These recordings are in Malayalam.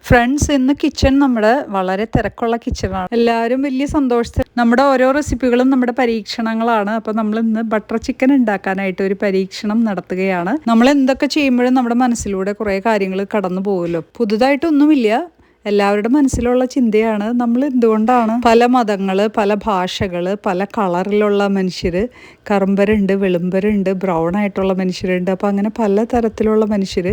ഫ്രണ്ട്സ്, ഇന്ന് കിച്ചൺ നമ്മുടെ വളരെ തിരക്കുള്ള കിച്ചണാണ്. എല്ലാവരും വലിയ സന്തോഷത്തിൽ നമ്മുടെ ഓരോ റെസിപ്പികളും നമ്മുടെ പരീക്ഷണങ്ങളാണ്. അപ്പോൾ നമ്മൾ ഇന്ന് ബട്ടർ ചിക്കൻ ഉണ്ടാക്കാനായിട്ട് ഒരു പരീക്ഷണം നടത്തുകയാണ്. നമ്മൾ എന്തൊക്കെ ചെയ്യുമ്പോഴും നമ്മുടെ മനസ്സിലൂടെ കുറേ കാര്യങ്ങൾ കടന്നു പോകുമല്ലോ. പുതുതായിട്ടൊന്നുമില്ല, എല്ലാവരുടെ മനസ്സിലുള്ള ചിന്തയാണ് നമ്മൾ എന്തുകൊണ്ടാണ് പല മതങ്ങൾ, പല ഭാഷകൾ, പല കളറിലുള്ള മനുഷ്യർ, കറുമ്പരുണ്ട്, വെളുമ്പരുണ്ട്, ബ്രൗൺ ആയിട്ടുള്ള മനുഷ്യരുണ്ട്. അപ്പോൾ അങ്ങനെ പല തരത്തിലുള്ള മനുഷ്യർ.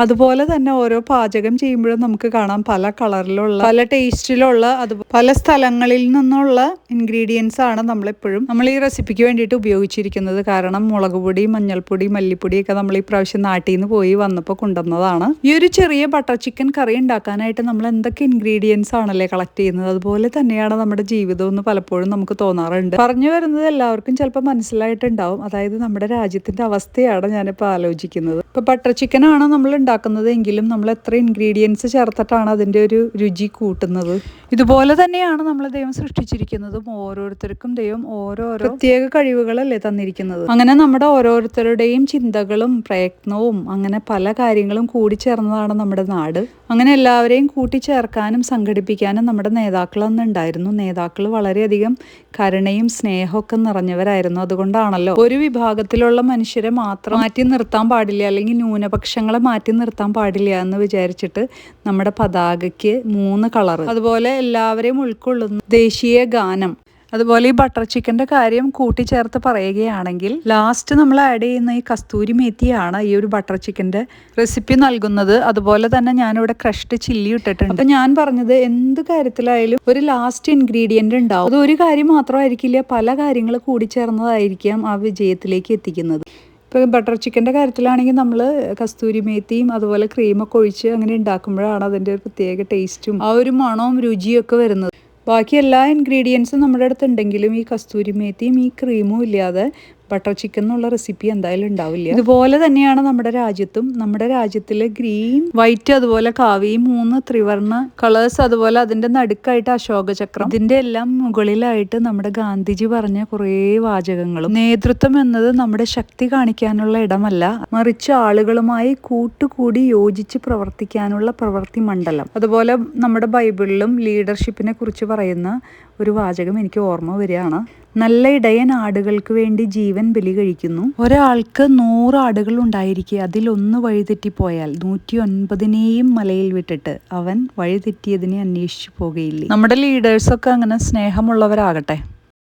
അതുപോലെ തന്നെ ഓരോ പാചകം ചെയ്യുമ്പോഴും നമുക്ക് കാണാം പല കളറിലുള്ള, പല ടേസ്റ്റിലുള്ള, അത് പല സ്ഥലങ്ങളിൽ നിന്നുള്ള ഇൻഗ്രീഡിയൻസ് ആണ് നമ്മൾ ഈ റെസിപ്പിക്ക് വേണ്ടിയിട്ട് ഉപയോഗിച്ചിരിക്കുന്നത്. കാരണം മുളക് പൊടി, മഞ്ഞൾപ്പൊടി, മല്ലിപ്പൊടിയൊക്കെ നമ്മൾ ഈ പ്രാവശ്യം നാട്ടിൽ നിന്ന് പോയി വന്നപ്പോൾ കൊണ്ടുവന്നതാണ്. ഈ ഒരു ചെറിയ ബട്ടർ ചിക്കൻ കറി ഉണ്ടാക്കാനായിട്ട് നമ്മൾ എന്തൊക്കെ ഇൻഗ്രീഡിയൻസ് ആണല്ലേ കളക്ട് ചെയ്യുന്നത്. അതുപോലെ തന്നെയാണ് നമ്മുടെ ജീവിതം എന്ന് പലപ്പോഴും നമുക്ക് തോന്നാറുണ്ട്. പറഞ്ഞു വരുന്നത് എല്ലാവർക്കും ചിലപ്പോൾ മനസ്സിലായിട്ടുണ്ടാവും. അതായത് നമ്മുടെ രാജ്യത്തിന്റെ അവസ്ഥയാണ് ഞാനിപ്പോൾ ആലോചിക്കുന്നത്. ഇപ്പോൾ ബട്ടർ ചിക്കൻ ആണ് നമ്മൾ ഉണ്ടാക്കുന്നത് എങ്കിലും നമ്മൾ എത്ര ഇൻഗ്രീഡിയൻസ് ചേർത്തിട്ടാണ് അതിൻ്റെ ഒരു രുചി കൂട്ടുന്നത്. ഇതുപോലെ തന്നെയാണ് നമ്മൾ ദൈവം സൃഷ്ടിച്ചിരിക്കുന്നതും. ഓരോരുത്തർക്കും ദൈവം ഓരോരോ പ്രത്യേക കഴിവുകളല്ലേ തന്നിരിക്കുന്നത്. അങ്ങനെ നമ്മുടെ ഓരോരുത്തരുടെയും ചിന്തകളും പ്രയത്നവും അങ്ങനെ പല കാര്യങ്ങളും കൂടി ചേർന്നതാണ് നമ്മുടെ നാട്. അങ്ങനെ എല്ലാവരെയും കൂട്ടിച്ചേർക്കാനും സംഘടിപ്പിക്കാനും നമ്മുടെ നേതാക്കൾ അന്ന് ഉണ്ടായിരുന്നു. നേതാക്കൾ വളരെയധികം കരുണയും സ്നേഹമൊക്കെ നിറഞ്ഞവരായിരുന്നു. അതുകൊണ്ടാണല്ലോ ഒരു വിഭാഗത്തിലുള്ള മനുഷ്യരെ മാത്രം മാറ്റി നിർത്താൻ പാടില്ല, അല്ലെങ്കിൽ ന്യൂനപക്ഷങ്ങളെ മാറ്റി നിർത്താൻ പാടില്ല എന്ന് വിചാരിച്ചിട്ട് നമ്മുടെ പതാകയ്ക്ക് 3 കളർ, അതുപോലെ എല്ലാവരെയും ഉൾക്കൊള്ളുന്ന ദേശീയ ഗാനം, അതുപോലെ ഈ ബട്ടർ ചിക്കൻ്റെ കാര്യം കൂട്ടിച്ചേർത്ത് പറയുകയാണെങ്കിൽ ലാസ്റ്റ് നമ്മൾ ആഡ് ചെയ്യുന്ന ഈ കസ്തൂരി മേത്തിയാണ് ഈ ഒരു ബട്ടർ ചിക്കൻ്റെ റെസിപ്പി നൽകുന്നത്. അതുപോലെ തന്നെ ഞാനിവിടെ ക്രഷ്ഡ് ചില്ലി ഇട്ടിട്ടുണ്ട്. അപ്പം ഞാൻ പറഞ്ഞത് എന്ത് കാര്യത്തിലായാലും ഒരു ലാസ്റ്റ് ഇൻഗ്രീഡിയൻ്റ് ഉണ്ടാവും. അത് ഒരു കാര്യം മാത്രമായിരിക്കില്ല, പല കാര്യങ്ങൾ കൂടിച്ചേർന്നതായിരിക്കാം ആ വിജയത്തിലേക്ക് എത്തിക്കുന്നത്. ഇപ്പോൾ ബട്ടർ ചിക്കൻ്റെ കാര്യത്തിലാണെങ്കിൽ നമ്മൾ കസ്തൂരി മേത്തിയും അതുപോലെ ക്രീമൊക്കെ ഒഴിച്ച് അങ്ങനെ ഉണ്ടാക്കുമ്പോഴാണ് അതിൻ്റെ ഒരു പ്രത്യേക ടേസ്റ്റും ആ ഒരു മണവും രുചിയും ഒക്കെ വരുന്നത്. ബാക്കി എല്ലാ ഇൻഗ്രീഡിയൻസും നമ്മുടെ അടുത്ത് ഉണ്ടെങ്കിലും ഈ കസ്തൂരി മേത്തിയും ഈ ക്രീമും ഇല്ലാതെ ബട്ടർ ചിക്കൻ എന്നുള്ള റെസിപ്പി എന്തായാലും ഉണ്ടാവില്ല. ഇതുപോലെ തന്നെയാണ് നമ്മുടെ രാജ്യത്തും. നമ്മുടെ രാജ്യത്തിൽ ഗ്രീൻ, വൈറ്റ്, അതുപോലെ കാവി 3 ത്രിവർണ്ണ കളേഴ്സ്, അതുപോലെ അതിൻ്റെ നടുക്കായിട്ട് അശോകചക്രം, ഇതിൻ്റെ എല്ലാം മുകളിലായിട്ട് നമ്മുടെ ഗാന്ധിജി പറഞ്ഞ കുറേ വാചകങ്ങളും. നേതൃത്വം എന്നത് നമ്മുടെ ശക്തി കാണിക്കാനുള്ള ഇടമല്ല, മറിച്ച് ആളുകളുമായി കൂട്ടുകൂടി യോജിച്ച് പ്രവർത്തിക്കാനുള്ള പ്രവൃത്തി മണ്ഡലം. അതുപോലെ നമ്മുടെ ബൈബിളിലും ലീഡർഷിപ്പിനെ കുറിച്ച് പറയുന്ന ഒരു വാചകം എനിക്ക് ഓർമ്മ വരികയാണ്. നല്ല ഇടയൻ ആടുകൾക്ക് വേണ്ടി ജീവൻ ബലി കഴിക്കുന്നു. ഒരാൾക്ക് 100 ആടുകൾ ഉണ്ടായിരിക്കെ അതിലൊന്ന് വഴിതെറ്റിപ്പോയാൽ 109നെയും മലയിൽ വിട്ടിട്ട് അവൻ വഴിതെറ്റിയതിനെ അന്വേഷിച്ചു പോകുകയില്ലേ. നമ്മുടെ ലീഡേഴ്സൊക്കെ അങ്ങനെ സ്നേഹമുള്ളവരാകട്ടെ.